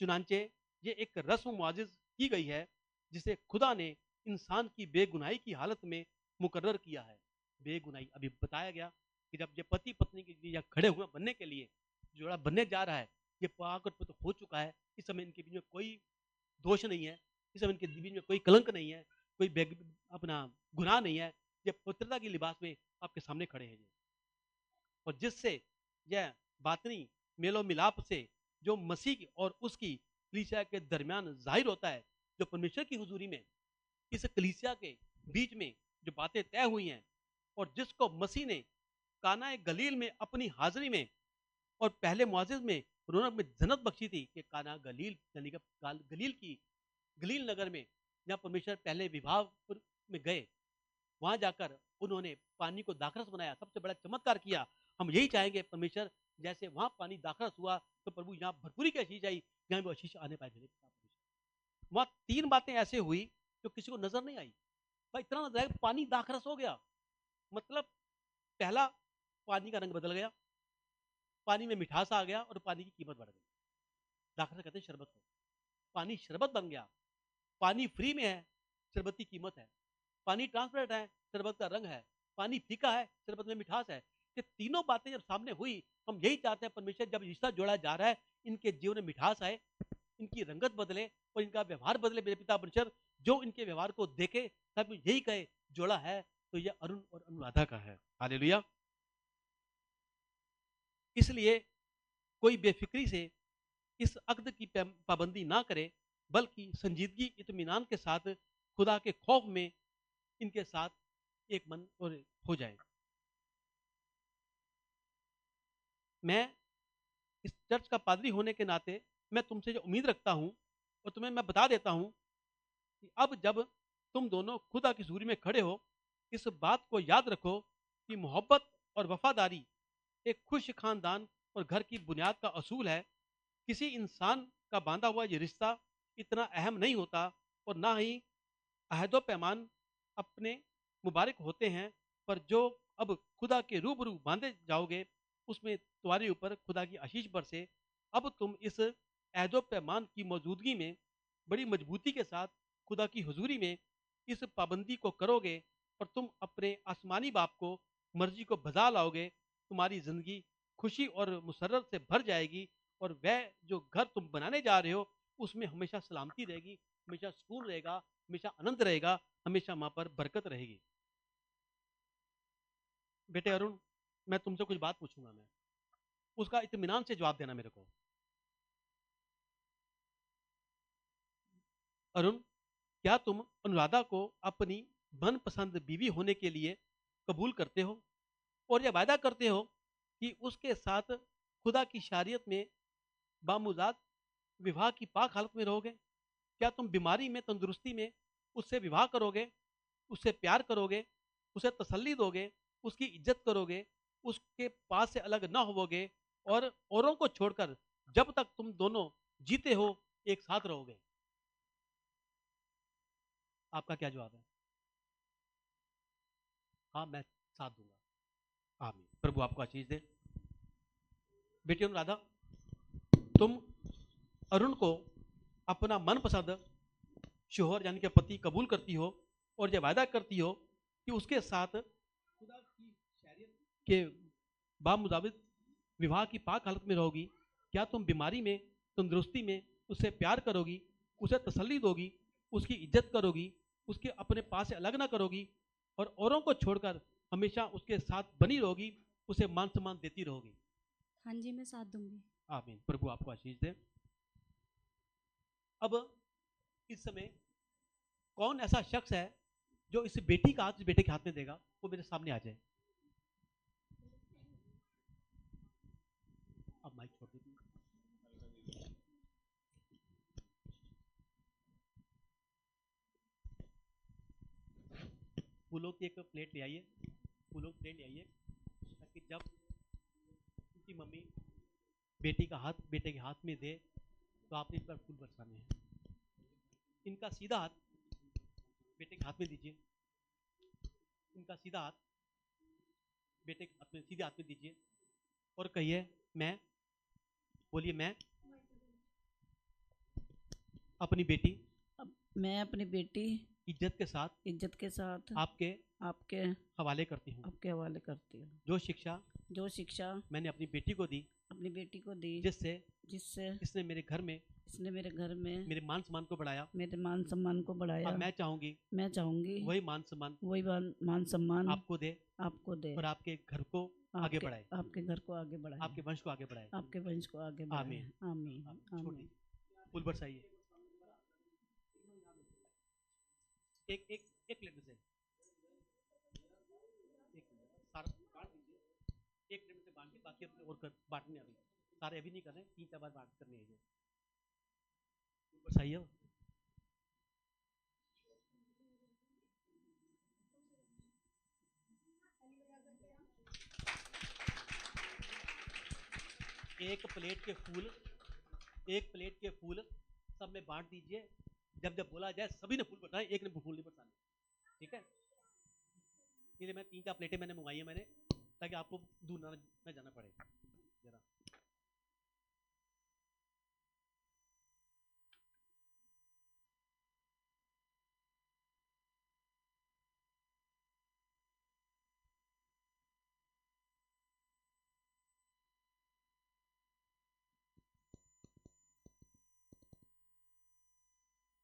चुनांचे ये एक रस्म मुआजिज की गई है जिसे खुदा ने इंसान की बेगुनाही की हालत में मुकर्रर किया है। बेगुनाही अभी बताया गया कि जब ये पति पत्नी के लिए खड़े हुए बनने के लिए जोड़ा बनने जा रहा है, ये पाक और पवित्र हो चुका है। इस समय इनके बीच में कोई दोष नहीं है, इस समय इनके बीच में कोई कलंक नहीं है, कोई अपना गुनाह नहीं है। ये पवित्रता के लिबास में आपके सामने खड़े हैं ये। और जिससे यह बातनी मेलो मिलाप से जो मसीह और उसकी कलीसिया के दरमियान जाहिर होता है, जो परमेश्वर की हुजूरी में इस कलीसिया के बीच में जो बातें तय हुई हैं, और जिसको मसीह ने काना गलील में अपनी हाजिरी में और पहले मुआजिज में रौनक में जन्नत बख्शी थी कि काना गलील गलील की गलील नगर में जहाँ परमेश्वर पहले विवाह में गए, वहां जाकर उन्होंने पानी को दाखरस बनाया, सबसे बड़ा चमत्कार किया। हम यही चाहेंगे परमेश्वर जैसे वहां पानी दाखरस हुआ तो प्रभु यहाँ भरपूरी की आशीष आई, यहाँ भी आशीष आने पाए। वहां 3 बातें ऐसे हुई जो किसी को नजर नहीं आई। भाई इतना नजर आया पानी दाखरस हो गया, मतलब पहला पानी का रंग बदल गया, पानी में मिठास आ गया और पानी की कीमत बढ़ गई। दाखरस कहते हैं शरबत को, पानी शरबत बन गया। पानी फ्री में है, शरबत की कीमत है। पानी ट्रांसपेरेंट है, शरबत का रंग है। पानी फीका है, शरबत में मिठास है। ये तीनों बातें जब सामने हुई, हम यही चाहते हैं परमेश्वर जब रिश्ता जोड़ा जा रहा है, इनके जीवन में मिठास आए, इनकी रंगत बदले और इनका व्यवहार बदले। मेरे पिता परमेश्वर जो इनके व्यवहार को देखे सब यही कहे जोड़ा है तो यह अरुण और अनुराधा का है। हालेलुया। इसलिए कोई बेफिक्री से इस अक्द की पाबंदी ना करे, बल्कि संजीदगी इत्मीनान के साथ खुदा के खौफ में इनके साथ एक मन और हो जाए। मैं इस चर्च का पादरी होने के नाते मैं तुमसे जो उम्मीद रखता हूं और तुम्हें मैं बता देता हूं कि अब जब तुम दोनों खुदा की हजूरी में खड़े हो, इस बात को याद रखो कि मोहब्बत और वफादारी एक खुश खानदान और घर की बुनियाद का असूल है। किसी इंसान का बांधा हुआ ये रिश्ता इतना अहम नहीं होता और ना ही अहदो पैमान अपने मुबारक होते हैं, पर जो अब खुदा के रूबरू बांधे जाओगे उसमें तुम्हारे ऊपर खुदा की आशीष बरसे। अब तुम इस अहदो पैमान की मौजूदगी में बड़ी मजबूती के साथ खुदा की हुजूरी में इस पाबंदी को करोगे और तुम अपने आसमानी बाप को मर्जी को बजा लाओगे। तुम्हारी जिंदगी खुशी और मुसर्रत से भर जाएगी और वह जो घर तुम बनाने जा रहे हो उसमें हमेशा सलामती रहेगी, हमेशा सुकून रहेगा, हमेशा आनंद रहेगा, हमेशा वहां पर बरकत रहेगी। बेटे अरुण, मैं तुमसे कुछ बात पूछूंगा, मैं उसका इत्मीनान से जवाब देना मेरे को। अरुण, क्या तुम अनुराधा को अपनी मनपसंद बीवी होने के लिए कबूल करते हो और यह वायदा करते हो कि उसके साथ खुदा की शरीयत में बामुजाद विवाह की पाक हालत में रहोगे? क्या तुम बीमारी में तंदुरुस्ती में उससे विवाह करोगे, उससे प्यार करोगे, उसे तसल्ली दोगे, उसकी इज्जत करोगे, उसके पास से अलग ना होवोगे और औरों को छोड़कर जब तक तुम दोनों जीते हो एक साथ रहोगे? आपका क्या जवाब है? हाँ, मैं साथ दूंगा। आमीन। प्रभु आपको आशीष दे। बेटी अनुराधा, तुम अरुण को अपना मनपसंद शोहर यानी कि पति कबूल करती हो और यह वायदा करती हो कि उसके साथ खुदा की शरीयत के बामुताबिक विवाह की पाक हालत में रहोगी। क्या तुम बीमारी में तंदुरुस्ती में उससे प्यार करोगी, उसे तसल्ली दोगी, उसकी इज्जत करोगी, उसके अपने पास से अलग ना करोगी और औरों को छोड़कर हमेशा उसके साथ बनी रहोगी, उसे मान सम्मान देती रहोगी? हाँ जी, मैं साथ दूंगी। आमीन। प्रभु आपको आशीष दे। अब इस समय कौन ऐसा शख्स है जो इस बेटी का हाथ इस बेटे के हाथ में देगा? वो मेरे सामने आ जाए। अब माइक छोड़ दीजिए। फूलों की एक प्लेट ले आइए, फूलों की प्लेट ले आइए, ताकि जब उनकी मम्मी बेटी का हाथ बेटे के हाथ में दे तो आपने इस पर फूल बरसाने हैं। इनका सीधा हाथ बेटे के हाथ में दीजिए, इनका सीधा हाथ बेटे के हाथ में, सीधे हाथ में दीजिए और कहिए मैं। बोलिए मैं। अपनी बेटी मैं अपनी बेटी इज्जत के साथ आपके आपके हवाले करती हूँ। हवाले करती हूँ। जो शिक्षा मैंने अपनी बेटी को दी जिससे इसने मेरे घर में मेरे मान सम्मान को बढ़ाया। अब मैं चाहूंगी वही मान सम्मान आपको दे और आपके घर को आगे बढ़ाए, आपके वंश को आगे बढ़ाए। आमीन। आमीन। फूल बरसाइए। एक एक एक प्लेट में से सारा बांट दीजिए। एक प्लेट में से बांट के बाकी अपने और बांटने अभी सारे अभी नहीं कर रहे, 3-4 बार बांट करनी है। फूल बरसाइए। एक प्लेट के फूल सब में बांट दीजिए। जब जब बोला जाए सभी ने फूल बरसाए, एक ने फूल नहीं बरसाने। ठीक है, इसलिए मैं 3-4 प्लेटें मैंने मंगाई है ताकि आपको दूर ना जाना पड़े। जरा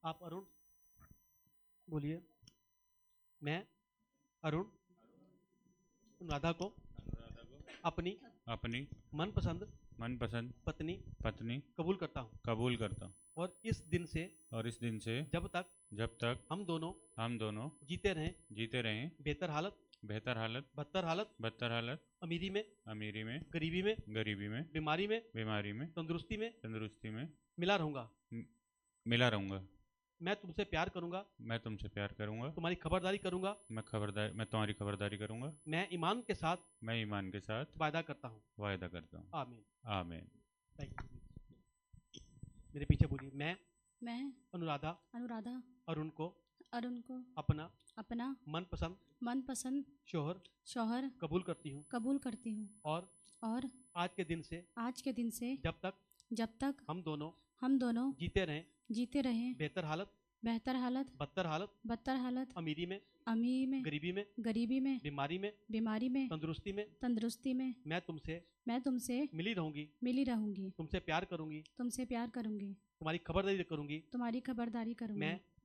आप अरुण बोलिए। मैं अरुण राधा को अपनी मनपसंद पत्नी कबूल करता हूँ। और इस दिन से जब तक हम दोनों जीते रहें बेहतर हालत बदतर हालत अमीरी में गरीबी में बीमारी में तंदुरुस्ती में मिला रहूंगा। मैं तुमसे प्यार करूंगा। तुम्हारी खबरदारी करूंगा। मैं तुम्हारी खबरदारी करूंगा। मैं ईमान के साथ वायदा करता हूँ। आमीन। आमीन। Thank you. मेरे पीछे बोलिए। मैं अनुराधा अरुण को अपना मनपसंद शौहर कबूल करती हूँ। और आज के दिन से जब तक हम दोनों जीते रहें बेहतर हालत बदतर हालत अमीरी में गरीबी में बीमारी में तंदुरुस्ती में मैं तुमसे मिली रहूंगी। तुमसे प्यार करूंगी। तुम्हारी खबरदारी करूंगी।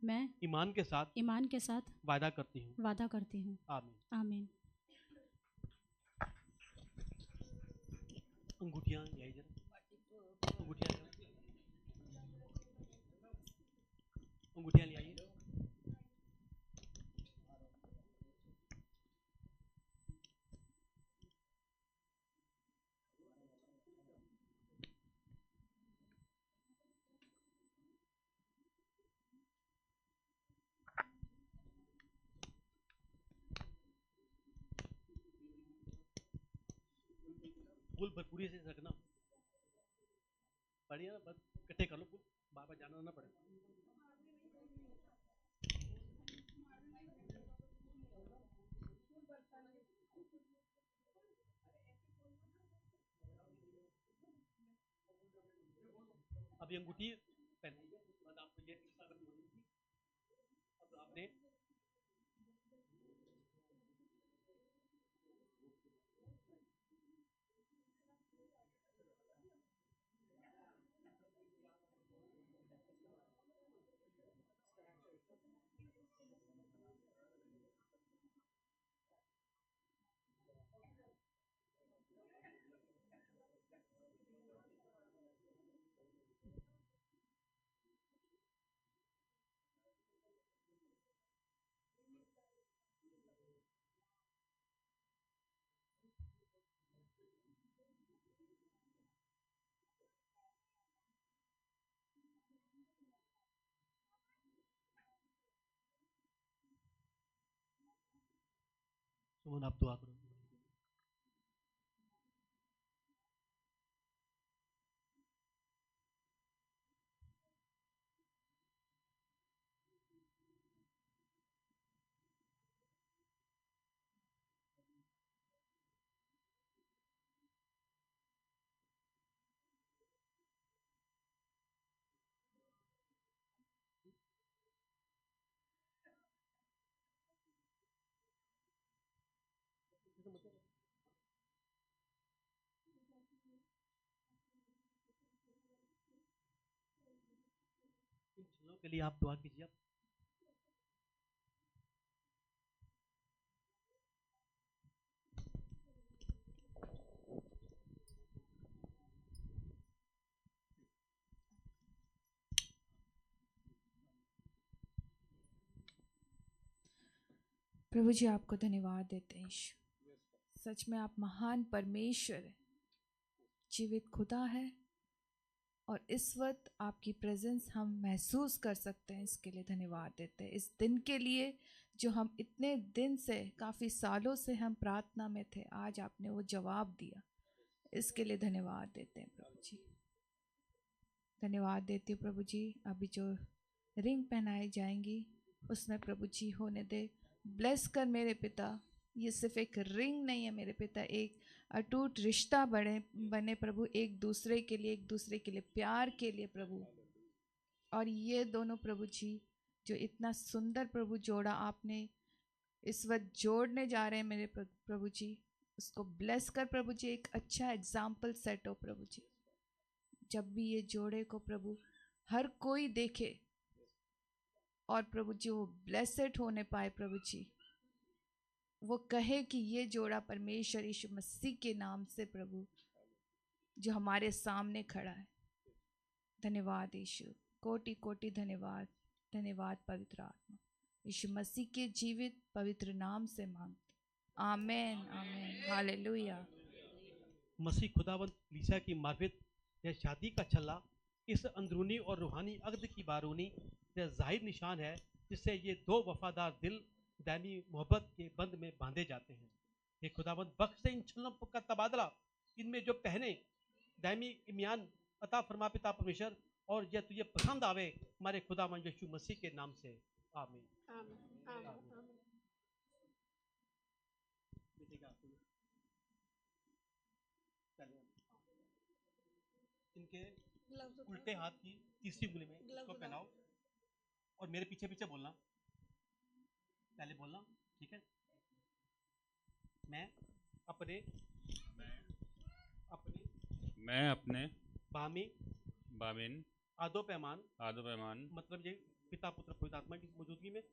मैं ईमान के साथ वादा करती हूँ। आमीन। अंगूठियां ले आइए। फूल भरपूरी से रखना बढ़िया ना, बस इकट्ठे कर लो फूल, बार जाना ना पड़े। अभी अंगूठी पहनाइए, उसके बाद आपको ये अब आपने सुमन आप दुआ करो। दोनों के लिए आप दुआ कीजिए। प्रभु जी आपको धन्यवाद देते हैं यीशु, सच में आप महान परमेश्वर है, जीवित खुदा है और इस वक्त आपकी प्रेजेंस हम महसूस कर सकते हैं। इसके लिए धन्यवाद देते हैं, इस दिन के लिए जो हम इतने दिन से, काफ़ी सालों से हम प्रार्थना में थे, आज आपने वो जवाब दिया, इसके लिए धन्यवाद देते हैं प्रभु जी। धन्यवाद देती हूँ प्रभु जी। अभी जो रिंग पहनाई जाएंगी उसमें प्रभु जी होने दे, ब्लेस कर मेरे पिता। ये सिर्फ एक रिंग नहीं है मेरे पिता, एक अटूट रिश्ता बने प्रभु, एक दूसरे के लिए प्यार के लिए प्रभु। और ये दोनों प्रभु जी जो इतना सुंदर प्रभु जोड़ा आपने इस वक्त जोड़ने जा रहे हैं मेरे प्रभु जी, उसको ब्लेस कर प्रभु जी, एक अच्छा एग्जाम्पल सेट हो प्रभु जी। जब भी ये जोड़े को प्रभु हर कोई देखे और प्रभु जी वो ब्लेसेड होने पाए प्रभु जी, वो कहे कि ये जोड़ा परमेश्वर यीशु मसीह के नाम से प्रभु जो हमारे सामने खड़ा है। धन्यवाद यीशु, कोटि कोटि धन्यवाद। धन्यवाद पवित्र आत्मा, यीशु मसीह के जीवित पवित्र नाम से मांगते, आमेन आमेन, हालेलुया। मसीह खुदावंत कलीसिया की मार्फत यह शादी का छल्ला इस अंदरूनी और रूहानी अक़्द की बारूनी यह ज़ाहिर निशान है जिससे ये दो वफादार दिल दायमी मोहब्बत के बंद में बांधे जाते हैं। ये खुदावंत बख्श से इन छल्लों का तबादला, इनमें जो पहने दायमी इम्यान अता फरमा पिता परमेश्वर, और यह तुझे पसंद आवे हमारे खुदावंत यीशु मसीह के नाम से, आमीन। इनके उल्टे हाथ की तीसरी उंगली में इसको पहनाओ और मेरे पीछे पीछे बोलना, पहले बोलना, ठीक है। मैं अपने बामिन आदो पैमान मतलब ये पिता पुत्र पवित्र आत्मा की मौजूदगी में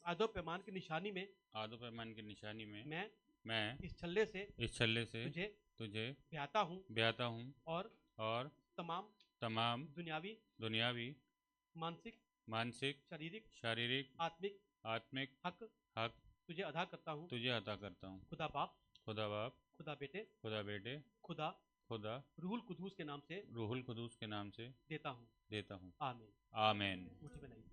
आदो पैमान की निशानी में मैं इस छल्ले से तुझे ब्याहता हूँ और तमाम दुनियावी मानसिक शारीरिक आत्मिक हक तुझे अदा करता हूँ। खुदा बाप, खुदा बेटे, खुदा रूहुल कुदूस के नाम से देता हूँ। आमीन आमीन। मुट्ठी बनाइए।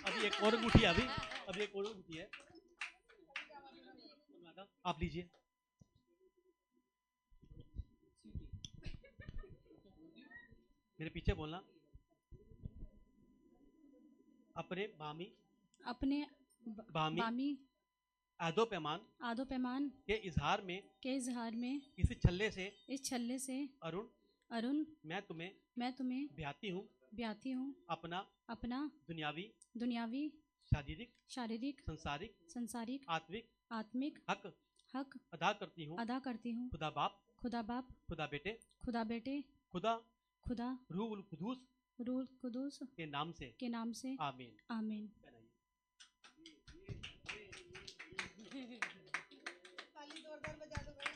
अभी एक और अंगूठी है, अभी एक और अंगूठी है, आप लीजिए। मेरे पीछे बोलना, अपने बामी आदो पैमान के इजहार में इस छल्ले से अरुण मैं तुम्हें ब्याहती हूँ अपना दुनियावी शारीरिक संसारिक आत्मिक हक अदा करती हूँ। खुदा बाप, खुदा बेटे, खुदा रूहुल कुदूस के नाम से, आमीन आमीन। ताली जोरदार बजा दो भाई।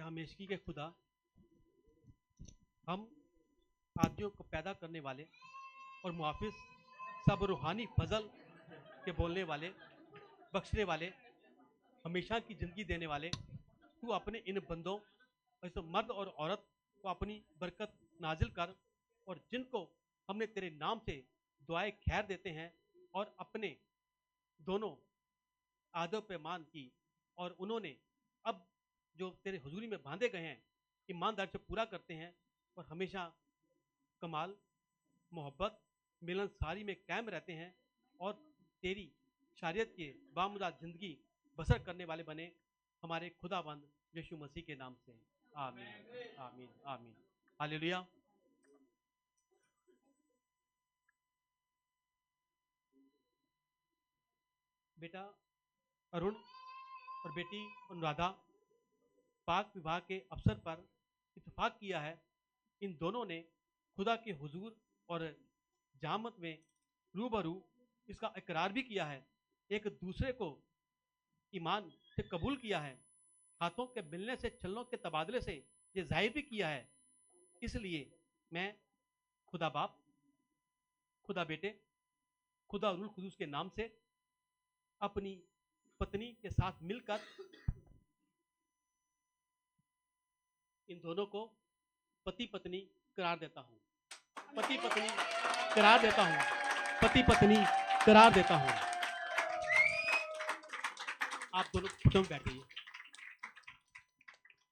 हमेशगी के खुदा, हम आदमियों को पैदा करने वाले और मुहाफिज, सब रूहानी फजल के बोलने वाले, बख्शने वाले, हमेशा की ज़िंदगी देने वाले, तू अपने इन बंदों ऐसे मर्द और औरत को अपनी बरकत नाजिल कर, और जिनको हमने तेरे नाम से दुआएं खैर देते हैं और अपने दोनों आदो पैमान की, और उन्होंने अब जो तेरे हुजूरी में बांधे गए हैं ईमानदारी से पूरा करते हैं और हमेशा कमाल, मोहब्बत, मिलनसारी में कायम रहते हैं और तेरी शरीयत के बामुदा ज़िंदगी बसर करने वाले बने। हमारे खुदाबंद यीशु मसीह के नाम से। आमीन आमीन आमीन। हालेलुया। बेटा अरुण और बेटी अनुराधा पाक विवाह के अवसर पर इत्तेफाक किया है। इन दोनों ने खुदा के हुजूर और जामत में रूबरू इसका इकरार भी किया है, एक दूसरे को ईमान से कबूल किया है, हाथों के मिलने से चलनों के तबादले से ये जाहिर भी किया है। इसलिए मैं खुदा बाप, खुदा बेटे, खुदा रूल खुदूस के नाम से अपनी पत्नी के साथ मिलकर इन दोनों को पति पत्नी करार देता हूं। पति पत्नी करार देता हूं। पति पत्नी करार देता हूं। आप दोनों घुटनों में बैठ जाइए।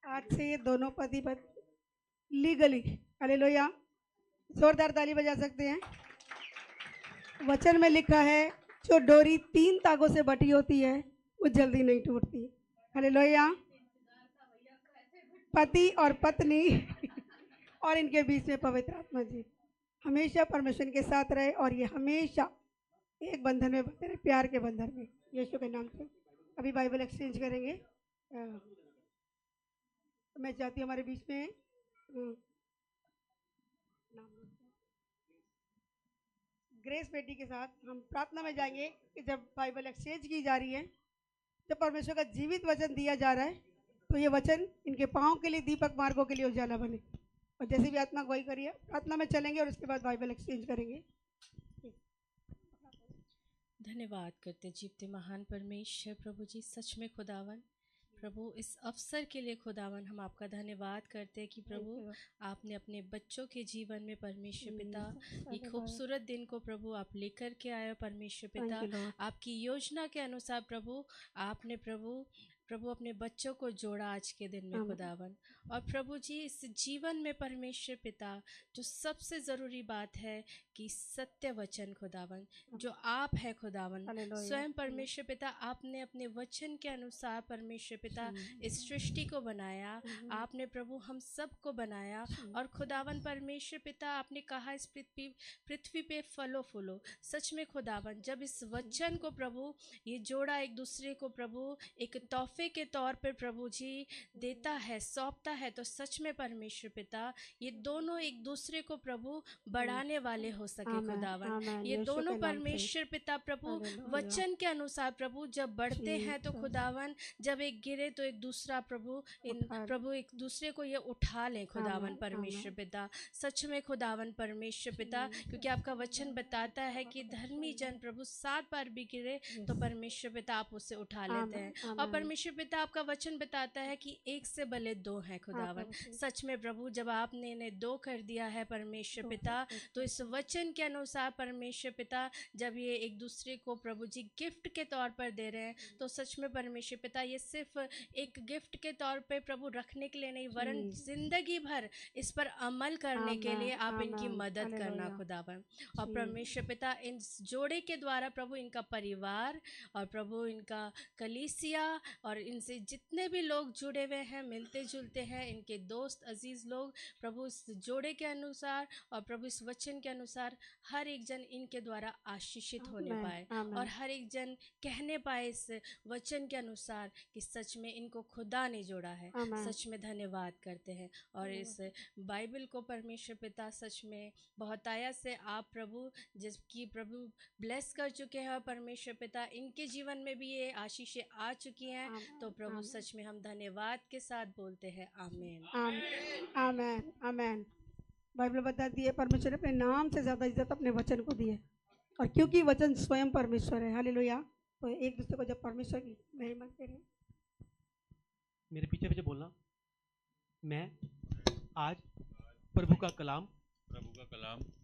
आज से ये दोनों पति पत्नी लीगली, हालेलुया, जोरदार ताली बजा सकते हैं। वचन में लिखा है जो डोरी 3 तागों से बटी होती है वो जल्दी नहीं टूटती। हालेलुया। पति और पत्नी और इनके बीच में पवित्र आत्मा जी हमेशा परमेश्वर के साथ रहे और ये हमेशा एक बंधन में बंधे रहे, प्यार के बंधन में, यीशु के नाम से। अभी बाइबल एक्सचेंज करेंगे। मैं चाहती हूँ हमारे बीच में ग्रेस बेटी के साथ हम प्रार्थना में जाएंगे कि जब बाइबल एक्सचेंज की जा रही है, जब परमेश्वर का जीवित वचन दिया जा रहा है, तो ये वचन इनके पाँव के लिए दीपक, मार्गों के लिए उजाला बने। और जैसे भी आत्मा गवाही करिए, प्रार्थना में चलेंगे और उसके बाद बाइबल एक्सचेंज करेंगे। धन्यवाद करते जीवते महान परमेश्वर प्रभु जी, सच में खुदावन प्रभु इस अवसर के लिए खुदावन हम आपका धन्यवाद करते हैं कि प्रभु आपने अपने बच्चों के जीवन में परमेश्वर पिता ये खूबसूरत दिन को प्रभु आप लेकर के आए हो। परमेश्वर पिता आपकी योजना के अनुसार प्रभु आपने प्रभु अपने बच्चों को जोड़ा आज के दिन में खुदावन। और प्रभु जी इस जीवन में परमेश्वर पिता जो सबसे ज़रूरी बात है कि सत्य वचन खुदावन जो आप है खुदावन, स्वयं परमेश्वर पिता आपने अपने वचन के अनुसार परमेश्वर पिता इस सृष्टि को बनाया, आपने प्रभु हम सब को बनाया। और खुदावन परमेश्वर पिता आपने कहा इस पृथ्वी पे फलो फूलो। सच में खुदावन जब इस वचन को प्रभु ये जोड़ा एक दूसरे को प्रभु एक तोहफे के तौर पर प्रभु जी देता है, सौंपता है, तो सच में परमेश्वर पिता ये दोनों एक दूसरे को प्रभु बढ़ाने वाले हो सके खुदावन। ये दोनों परमेश्वर पिता प्रभु वचन के अनुसार प्रभु जब बढ़ते हैं तो खुदावन जब एक गिरे तो एक दूसरा प्रभु एक दूसरे को ये उठा लें खुदावन परमेश्वर पिता। सच में खुदावन परमेश्वर पिता क्योंकि आपका वचन बताता है कि धर्मी जन प्रभु 7 बार भी गिरे तो परमेश्वर पिता आप उसे उठा लेते हैं। और परमेश्वर पिता आपका वचन बताता है कि 1 से भले 2 हैं खुदावन। सच में प्रभु जब आपने इन्हें 2 कर दिया है परमेश्वर पिता, तो इस वचन के अनुसार परमेश्वर पिता जब ये एक दूसरे को प्रभु जी गिफ्ट के तौर पर दे रहे हैं तो सच में परमेश्वर पिता ये सिर्फ एक गिफ्ट के तौर पे प्रभु रखने के लिए नहीं वरन जिंदगी भर इस पर अमल करने के लिए आप इनकी मदद करना खुदावन। और परमेश्वर पिता इन जोड़े के द्वारा प्रभु इनका परिवार और प्रभु इनका कलीसिया और इनसे जितने भी लोग जुड़े हुए हैं मिलते जुलते हैं इनके दोस्त अजीज़ लोग प्रभु इस जोड़े के अनुसार और प्रभु इस वचन के अनुसार हर एक जन इनके द्वारा आशीषित होने पाए और हर एक जन कहने पाए इस वचन के अनुसार कि सच में इनको खुदा ने जोड़ा है। सच में धन्यवाद करते हैं। और इस बाइबल को परमेश्वर पिता सच में बहुतायत से आप प्रभु जिसकी प्रभु ब्लेस कर चुके हैं और परमेश्वर पिता इनके जीवन में भी ये आशीषें आ चुकी हैं, तो प्रभु सच में हम धन्यवाद के साथ बोलते हैं आमीन आमीन आमीन। बाइबल बताती है परमेश्वर ने अपने नाम से ज़्यादा इज्जत अपने वचन को दी है और क्योंकि वचन स्वयं परमेश्वर है। हालेलुया। तो एक दूसरे को जब परमेश्वर की महिमा करें, मेरे पीछे पीछे बोलना। मैं आज प्रभु का कलाम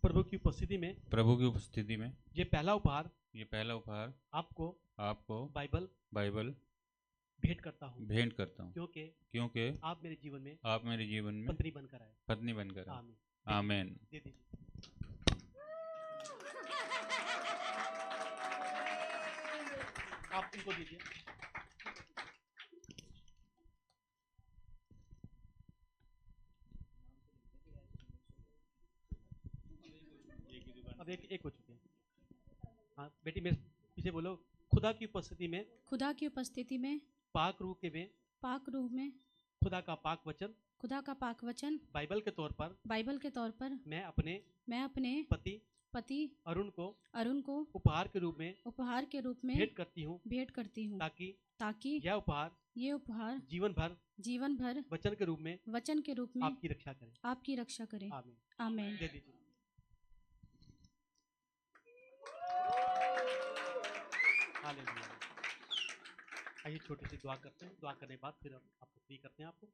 प्रभु की उपस्थिति में ये पहला उपहार आपको बाइबल भेंट करता हूँ क्योंकि आप मेरे जीवन में पत्नी बनकर आए। आमीन। दे दीजिए। आप इनको दीजिए। अब एक हो चुके हैं। हाँ बेटी मेरे पीछे बोलो। खुदा की उपस्थिति में, खुदा की उपस्थिति में, पाक रूह में खुदा का पाक वचन बाइबल के तौर पर मैं अपने पति अरुण को उपहार के रूप में भेंट करती हूँ ताकि यह उपहार जीवन भर वचन के रूप में आपकी रक्षा करें। आमीन। आमीन। दे दीजिए। हालेलुया। आइए छोटी सी दुआ करते हैं। दुआ करने के बाद फिर हम आपको फ्री करते हैं। आपको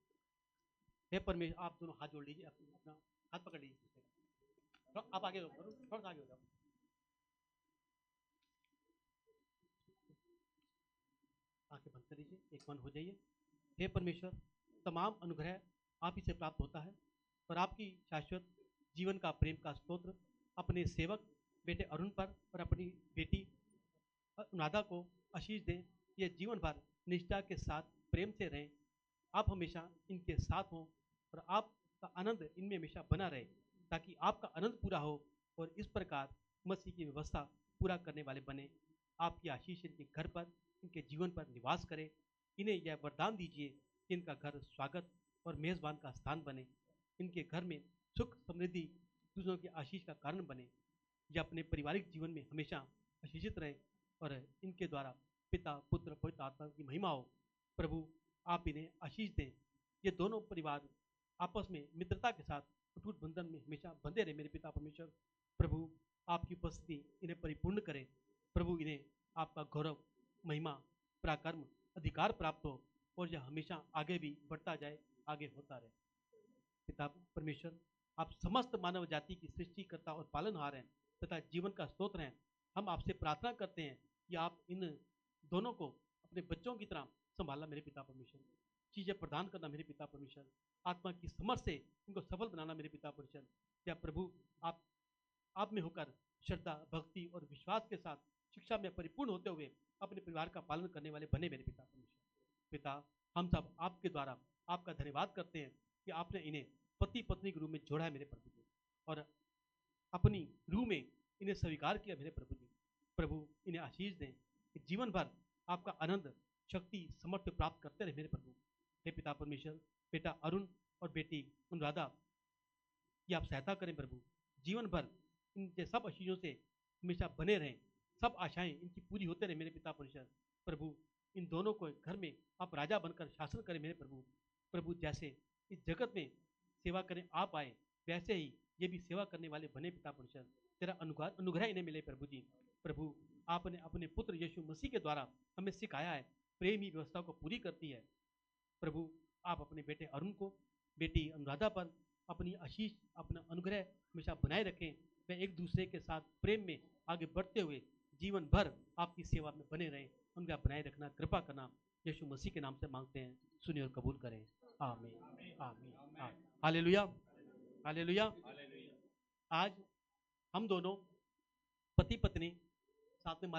हे परमेश्वर, आप दोनों हाथ जोड़ लीजिए, अपना हाथ पकड़ लीजिए। आप आगे थोड़ा सा आगे हो जाओ। आंखें बंद कर लीजिए, एक मन हो जाइए। हे परमेश्वर, तमाम अनुग्रह आप ही से प्राप्त होता है और आपकी शाश्वत जीवन का प्रेम का स्तोत्र अपने सेवक बेटे अरुण पर और अपनी बेटी अनुराधा को आशीष दें। ये जीवन भर निष्ठा के साथ प्रेम से रहें। आप हमेशा इनके साथ हों और आपका आनंद इनमें हमेशा बना रहे, ताकि आपका आनंद पूरा हो और इस प्रकार मसीह की व्यवस्था पूरा करने वाले बने। आपकी आशीष इनके घर पर, इनके जीवन पर निवास करे। इन्हें यह वरदान दीजिए कि इनका घर स्वागत और मेज़बान का स्थान बने। इनके घर में सुख समृद्धि दूसरों की आशीष का कारण बने। यह अपने पारिवारिक जीवन में हमेशा आशीषित रहे और इनके द्वारा पिता पुत्र पवित्र आत्मा की महिमा हो। प्रभु आप इन्हें आशीष दें। ये दोनों परिवार आपस में मित्रता के साथ अटूट बंधन में हमेशा बंधे रहे। मेरे पिता परमेश्वर, प्रभु आपकी उपस्थिति इन्हें परिपूर्ण करे। प्रभु इन्हें आपका गौरव, महिमा, पराक्रम, अधिकार प्राप्त हो और यह हमेशा आगे भी बढ़ता जाए, आगे होता रहे। पिता परमेश्वर, आप समस्त मानव जाति की सृष्टि करता और पालनहार हैं तथा जीवन का स्तोत्र हैं। हम आपसे प्रार्थना करते हैं कि आप इन दोनों को अपने बच्चों की तरह संभालना मेरे पिता परमेश्वर। चीज़ें प्रदान करना मेरे पिता परमेश्वर। आत्मा की समझ से इनको सफल बनाना मेरे पिता परमेश्वर। या प्रभु आप में होकर श्रद्धा, भक्ति और विश्वास के साथ शिक्षा में परिपूर्ण होते हुए अपने परिवार का पालन करने वाले बने मेरे पिता परमेश्वर। पिता, हम सब आपके द्वारा आपका धन्यवाद करते हैं कि आपने इन्हें पति पत्नी के रूप में जोड़ा है मेरे प्रभु जी, और अपनी रूह में इन्हें स्वीकार किया मेरे प्रभु जी। प्रभु इन्हें आशीष दें कि जीवन भर आपका आनंद, शक्ति, समर्थ प्राप्त करते रहे मेरे प्रभु। हे पिता परमेश्वर, बेटा अरुण और बेटी अनुराधा की आप सहायता करें प्रभु। जीवन भर इनके सब आशीषों से हमेशा बने रहें। सब आशाएं इनकी पूरी होते रहे मेरे पिता परमेश्वर। प्रभु इन दोनों को घर में आप राजा बनकर शासन करें मेरे प्रभु। प्रभु जैसे इस जगत में सेवा करें आप आए, वैसे ही ये भी सेवा करने वाले बने पिता परमेश्वर। तेरा अनुग्रह इन्हें मिले प्रभु जी। प्रभु आपने अपने पुत्र यीशु मसीह के द्वारा हमें सिखाया है, प्रेम ही व्यवस्था को पूरी करती है। प्रभु आप अपने बेटे अरुण को, बेटी अनुराधा पर अपनी आशीष, अपना अनुग्रह हमेशा बनाए रखें। वे एक दूसरे के साथ प्रेम में आगे बढ़ते हुए जीवन भर आपकी सेवा में बने रहें। उनका बनाए रखना कृपा करना यीशु मसीह के नाम से मांगते हैं, सुनिए और कबूल करें। आमीन आमीन आमीन। Hallelujah hallelujah. आज हम दोनों पति पत्नी साथ में